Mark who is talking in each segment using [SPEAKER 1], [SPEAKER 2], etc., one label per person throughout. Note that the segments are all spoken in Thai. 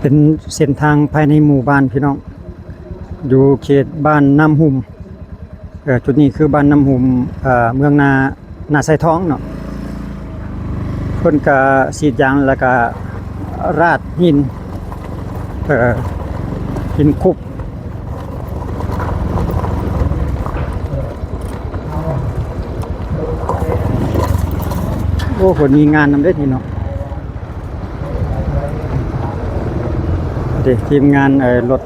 [SPEAKER 1] เป็นเส้นทางภายในหมู่บ้านพี่น้องอยู่เขตบ้านน้ำหุ่มจุดนี้คือบ้านน้ำหุ่มเมืองนาไซท้องเนาะเพิ่นก็ฉีดยางแล้วก็ราดหินหินคุบโอ้คนมีงานนำได้ทีเนาะเด็กทีมงานรถ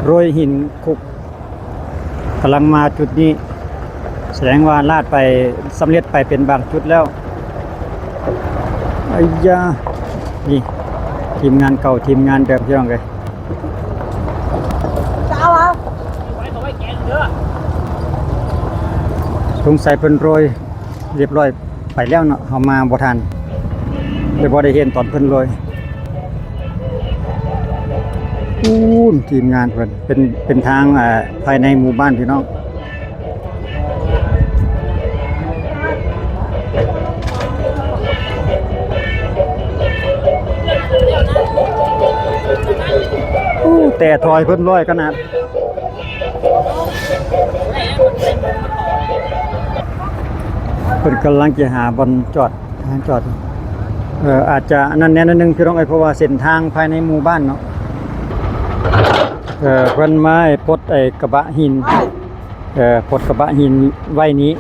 [SPEAKER 1] โรยหินคุกกำลังมาจุดนี้แสดงว่าลาดไปสำเร็จไปเป็นบางจุดแล้วไอ้ยานี่ทีมงานเก่าทีมงานเดิมพี่น้องเลยสงสัยเพิ่นโรยเรียบร้อยไปแล้วเนาะเฮามาบ่ทันเลยบ่ได้เห็นตอนเพิ่นโรยทีมงานเพิ่นเป็นทางภายในหมู่บ้านพี่น้องแต่ถอยเพิ่นร้อยขนาดเพิ่นกำลังจะหาบอนจอดอาจจะนั่นแน่นนึงพี่น้องเพราะว่าเส้นทางภายในหมู่บ้านเนาะเพิ่นมาปลดกระบะหินปลดกระบะหินไว้นี้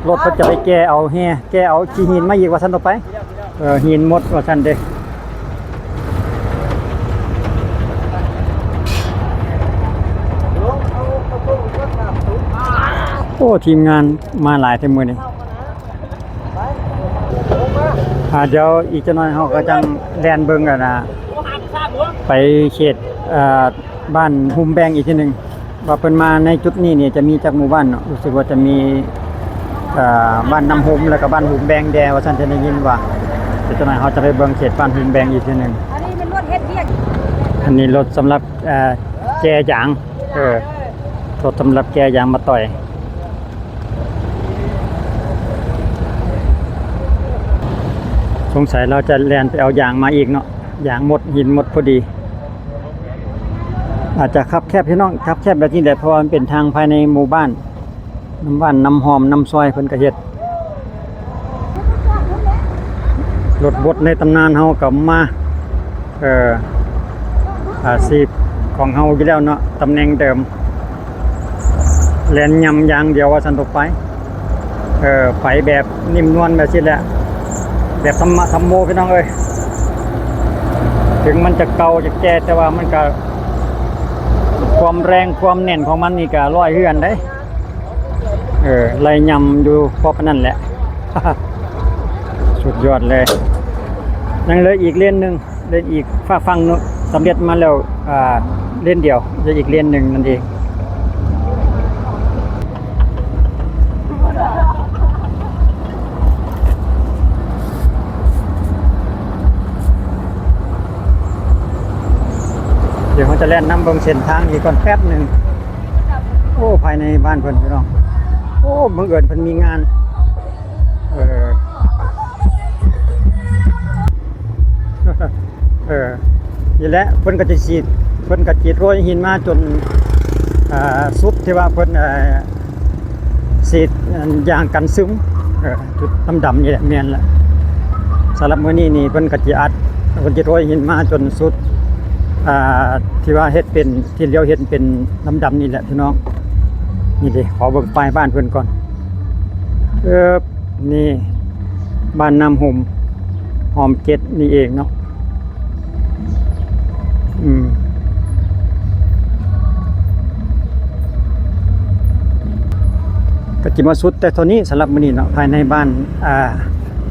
[SPEAKER 1] รถเพิ่นจะไปแก้เอาขี้หินมาอีกว่าซั่นต่อไปหินหมดว่าซั่นเด้โอ้ทีมงานมาหลายเต็มมือนี่เดี๋ยวอีกจะน้อยเขาก็จังแลนเบิ่งกันนะไปเขตบ้านหุมแบงอีกทีหนึ่งว่าเพิ่นมาในจุดนี้เนี่ยจะมีจากหมู่บ้านเนาะรู้สึกว่าจะมีบ้านน้ำหุมแล้วก็บ้านหุมแบงแดว่าฉันจะได้ยินว่าเดี๋ยวจะน้อยเขาจะไปเบิ่งเขตบ้านหุมแบงอีกทีหนึ่งอันนี้เป็นรถเฮ็ดเวียกอันนี้รถสำหรับแก่ยางรถสำหรับแก่ยางมาต่อยสงสัยเราจะแลนไปเอายางมาอีกเนาะยางหมดหินหมดพอดีอาจจะคับแคบพี่น้องคับแคบแบบนี้แหละเพราะมันเป็นทางภายในหมู่บ้านน้ำหอมน้ำซอยเพิ่นก็เฮ็ดรถบดในตำนานเฮากับมาอาชีพของเฮาอยู่แล้วเนาะตำแหน่งเดิมแล่นยำยางเดียวว่าซั่นต่อไปไปแบบนิ่มนวลแบบนี้แหละแบบธรรมโมพี่น้องเอ้ยถึงมันจะเก่าจะแก่แต่ว่ามันก็ความแรงความแน่นของมันนี่ก็ร้อยเฮือนได้ไล่ยำอยู่พอปานนั้นแหละ สุดยอดเลยยังเลยอีกเลนหนึ่งเลนอีกฝั่งนู้นสำเร็จมาแล้วเลนเดียวจะอีกเลนหนึ่งนั่นเองเดี๋ยวเขาจะแล่นน้ำเบิ่งเส้นทางอีกก่อนแป๊บหนึ่งโอ้ภายในบ้านเพิ่นพี่น้องโอ้บังเอิญเพิ่นมีงานนี่แหละเพิ่นก็จะฉีดโรยหินมาจนสุดที่ว่าเพิ่นฉีดยางกันซึมจุดดำๆนี่แหละแม่นละสำหรับมื้อนี้นี่เพิ่นก็สิเพิ่นสิโรยหินมาจนสุดที่ว่าเฮ็ดเป็นที่เลี้ยวเฮ็ดเป็นดำๆนี่แหละพี่น้องนี่ดิขอเบิ่งป้ายบ้านเพิ่นก่อนนี่บ้านน้ำหุ่มหอมเจ็ดนี่เองเนาะก็จิมาสุดแต่เท่านี้สำหรับมื้อนี้เนาะภายในบ้าน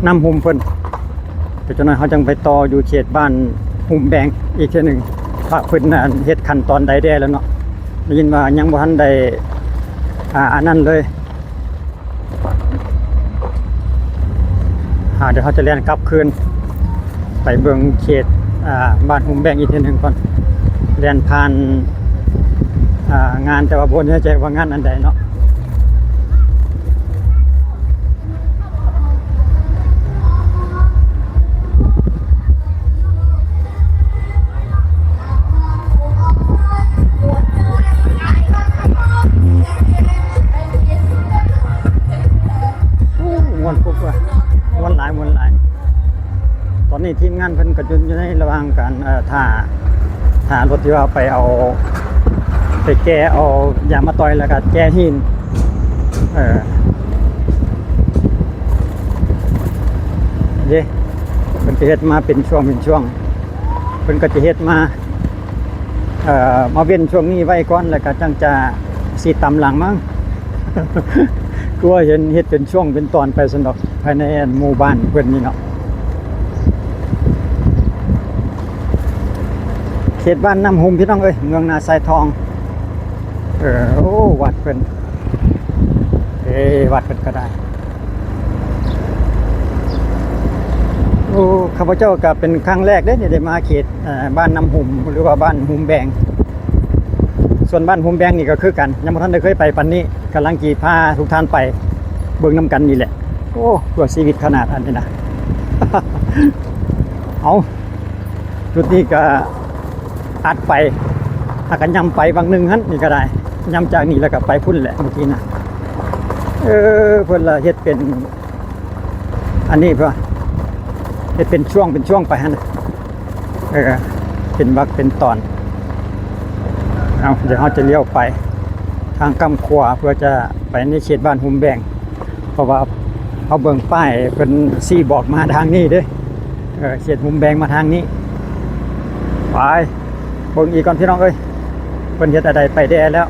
[SPEAKER 1] น้ำหุ่มเพิ่นเดี๋ยวจังนั้นเขาจังไปต่ออยู่เขตบ้านหุ่มแบงอีกเทื่อนึงว่าเพิ่นเฮ็ดขั้นตอนใดได้แล้วเนาะได้ยินว่ายังบ่ทันได้อันนั้นเลยเดี๋ยวเขาจะเรียนกลับคืนไปเบิ่งเขตบ้านหุ่มแบงอีกทีหนึ่งก่อนเรียนผ่านงานแต่ว่าบ่แน่ใจว่างานอันใดเนาะ
[SPEAKER 2] เ
[SPEAKER 1] อนนี้ทีมงานเพิ่นก็อยู่ในระหว่างการท่ารถที่ว่าไปเอาไปแก้เอายางมาต่อยแล้วก็แก้หินเด้เพิ่นก็เฮ็ดมาเป็นช่วงเพิ่นก็จะเฮ็ดมามาเว้นช่วงนี้ไว้ก่อนแล้วก็จังจะสิตามหลังมั้ง กลัวเห็นเฮ็ดเป็นช่วงเป็นตอนไปสนอกภายในหมู่บ้านเพิ่นนี่เนาะเขตบ้านน้ำหุ่มพี่น้องเอ้ยเมืองนาทรายทองโอ้วัดเพิ่นวัดเพิ่นก็ได้โอ้ข้าพเจ้าก็เป็นครั้งแรกได้มาเขตบ้านน้ำหุ่มหรือว่าบ้านหุ่มแบงส่วนบ้านหุ่มแบงนี่ก็คือกันยังบ่ทันได้เคยไปปันนี้กำลังกี่พาทุกท่านไปเบิ่งน้ำกันนี่แหละโอ้ตัวชีวิตขนาดอันนี้นะ เอาจุดนี้ก็อัดไปถ้ากันยำไปบางนึงฮั่นนี่ก็ได้ยำจากนี่แล้วก็ไปพุ่นแหละเมื่อกี้นะเพิ่นละเฮ็ดเป็นอันนี้เพิ่นเฮ็ดเป็นช่วงไปหั่นเป็นวรรคเป็นตอนเอาเดี๋ยวเราจะเลี้ยวไปทางกำขวาเพื่อจะไปในเขตบ้านหุ่มแบงเพราะว่าเขาเบิ่งป้ายเพิ่นชี้บอกมาทางนี้เด้เขตหุ่มแบงมาทางนี้ไปเบิ่งอีกก่อนพี่น้องเอ้ยเพิ่นเฮ็ดอะไรไปได้แล้ว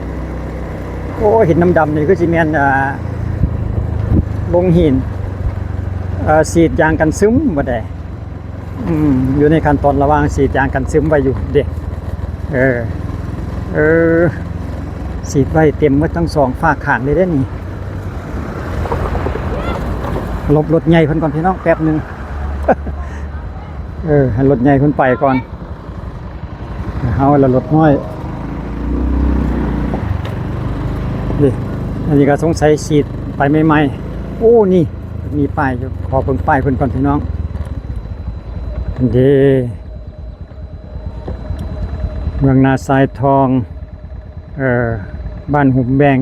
[SPEAKER 1] โอ้หินดำๆนี่คือสิแม่นลงหินฉีดยางกันซึมบ่ได้อยู่ในขั้นตอนระหว่างฉีดยางกันซึมไว้อยู่เด้ฉีดไว้เต็มหมดทั้งสองฝากข้างเลยเด้นี่หลบรถใหญ่เพิ่นก่อนพี่น้องแป๊บนึง ให้รถใหญ่เพิ่นไปก่อนเอาละรถน้อยนี่อันนี้ก็สงสัยฉีดไปใหม่ๆโอ้นี่มีป้ายอยู่ขอเพิ่งป้ายเพิ่นก่อนพี่น้องเด้เมืองนาทรายทองบ้านหุ่มแบง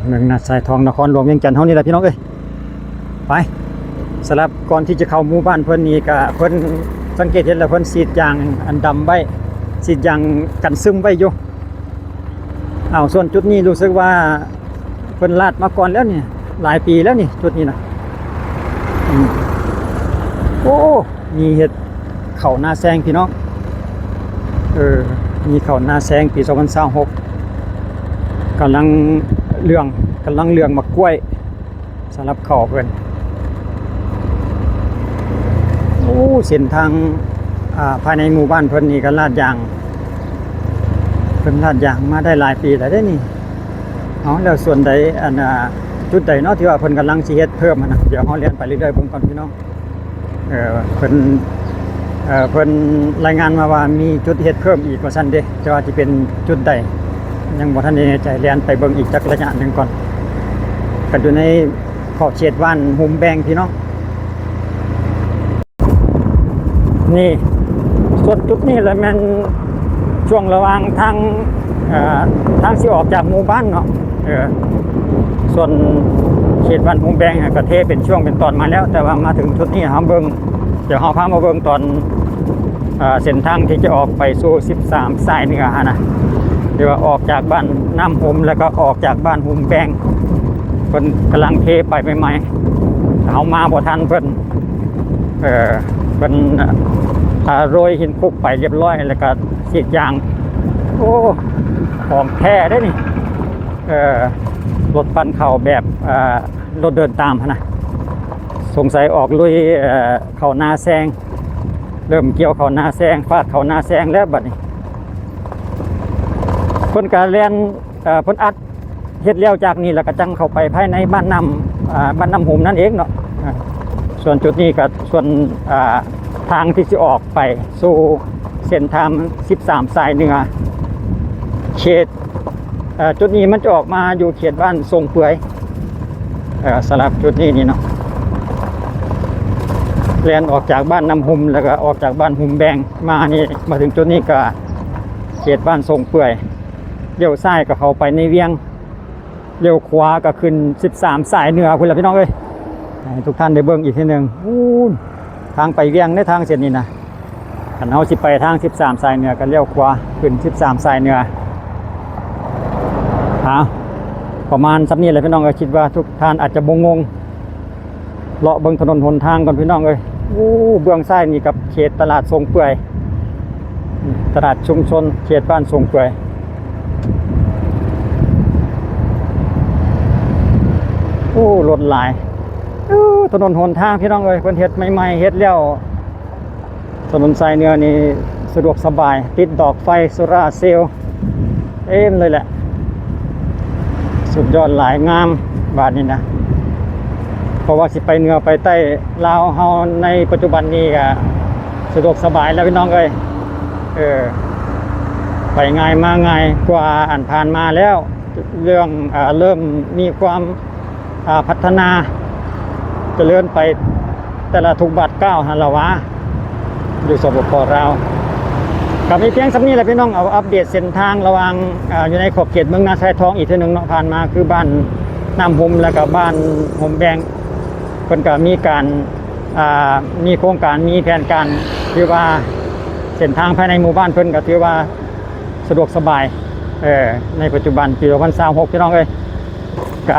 [SPEAKER 1] เมืองนาทรายทองนครหลวงเวียงจันทน์เฮานี่แหละพี่น้องเอ้ยไปสำหรับก่อนที่จะเข้าหมู่บ้านเพิ่นนี่ก็เพิ่นสังเกตเห็นแล้วเพิ่นฉีดยางอันดำไว้ฉีดยางกันซึมไว้อยู่ส่วนจุดนี้รู้สึกว่าเพิ่นลาดมาก่อนแล้วนี่หลายปีแล้วนี่จุดนี้นะโอ้มีเห็ดเข่านาแซงพี่น้องมีเข่านาแซงปี2026กำลังเรื่องมะกล้วยสำหรับเข่าเพิ่นโอ้เส้นทางภายในหมู่บ้านเพิ่นนี่ก็ลาดยางเพิ่นลาดยางมาได้หลายปีแล้วได้นี่แล้วส่วนใดจุดใดเนาะที่ว่าเพิ่นกำลังสิเฮ็ดเพิ่มนะเดี๋ยวเฮาเรียนไปเรื่อยๆเบิ่งก่อนพี่น้องเพิ่นรายงานมาว่ามีจุดเฮ็ดเพิ่มอีกว่าซั่นเด้แต่ว่าสิเป็นจุดใดยังบ่ทันได้แน่ใจเรียนไปเบิ่งอีกจักระยะหนึงก่อนก็อยู่ในขอบเขตบ้านหุ่มแบงพี่น้องนี่ส่วนจุดนี้แหละแม่นช่วงระหว่างทางสิออกจากหมู่บ้านเนาะส่วนเขตบ้านหุ่มแบงก็เทเป็นช่วงเป็นตอนมาแล้วแต่ว่ามาถึงจุดนี้เฮาเบิ่งเดี๋ยวเฮาพามาเบิ่งตอนเส้นทางที่จะออกไปสู่13สายเหนือนะเดี๋ยวออกจากบ้านน้ำหุ่มแล้วก็ออกจากบ้านหุ่มแบงเพิ่นกำลังเทไปใหม่ๆเฮามาบ่ทันเพิ่นโรยหินคลุกไปเรียบร้อยแล้วก็ฉีดยางโอ้ของแท้ได้นี่รถปั่นเข่าแบบรถเดินตามนะสงสัยออกลุยเข่านาแซงเริ่มเกี่ยวเข่านาแซงฟาดเข่านาแซงแล้วบัดนี้เพิ่นก็เรียนเพิ่นอัดเฮ็ดแล้วจากนี้แล้วก็จังเข้าไปภายในบ้านน้ำหุ่มนั่นเองเนาะส่วนจุดนี้ก็ส่วนทางที่จะออกไปสู่เส้นทาง13สายเหนือเขตจุดนี้มันจะออกมาอยู่เขตบ้านทรงเปื่อยสลับจุดนี้นี่เนาะแล่นออกจากบ้านน้ำหุ่มแล้วก็ออกจากบ้านหุ่มแบงมานี่มาถึงจุดนี้ก็เขตบ้านทรงเปื่อยเลี้ยวซ้ายก็เข้าไปในเวียงเลี้ยวขวาก็ขึ้น13สายเหนือพุ่นล่ะพี่น้องเอ้ยให้ทุกท่านได้เบิ่งอีกทีนึง ทางไปเวียงในทางเส้นนี้นะคันเฮาสิไปทาง13สายเหนือก็เลี้ยวขวาขึ้น13สายเหนือประมาณสำนี้แหละพี่น้องก็คิดว่าทุกท่านอาจจะบ่งงเลาะเบิ่งถนนหนทางก่อนพี่น้องเอ้ยเบื้องซ้ายนี่กับเขตตลาดทรงเปื่อยตลาดชุมชนเขตบ้านทรงเปื่อยรถหลายถนนหนทางพี่น้องเอ้ยเพิ่นเฮ็ดใหม่ๆเฮ็ดแล้วถนนสายเหนือนี่สะดวกสบายติดดอกไฟโซล่าร์เซลล์เต็มเลยแหละสุดยอดหลายงามบาทนี้นะเพราะว่าสิไปเหนือไปใต้ลาวเฮาในปัจจุบันนี้ก็สะดวกสบายแล้วพี่น้องเอ้ยไปง่ายมาง่ายกว่าอ่านผ่านมาแล้วเรื่องเริ่มมีความพัฒนาเจริญไปแต่ละทุกบาทก้าวหันละวะอยู่สปป.ลาวกับมีเพียงสำนี้แหละพี่น้องเอาอัปเดตเส้นทางระหว่างอยู่ในขอบเขตเมืองนาไซทองอีกทีหนึ่งเนาะผ่านมาคือบ้านน้ำหุมแล้วก็บ้านหมแบงเพิ่นก็มีการมีโครงการมีแผนการที่ว่าเส้นทางภายในหมู่บ้านเพิ่นก็ถือว่าสะดวกสบายในปัจจุบันปี2026พี่น้องเอ้ยก็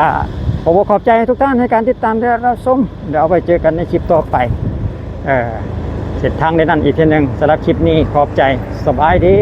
[SPEAKER 1] ขอบใจทุกท่านในการติดตามและรับชมเดี๋ยวเอาไปเจอกันในคลิปต่อไปเส้นทางในนั้นอีกทีหนึ่งสำหรับคลิปนี้ขอบใจสบายดี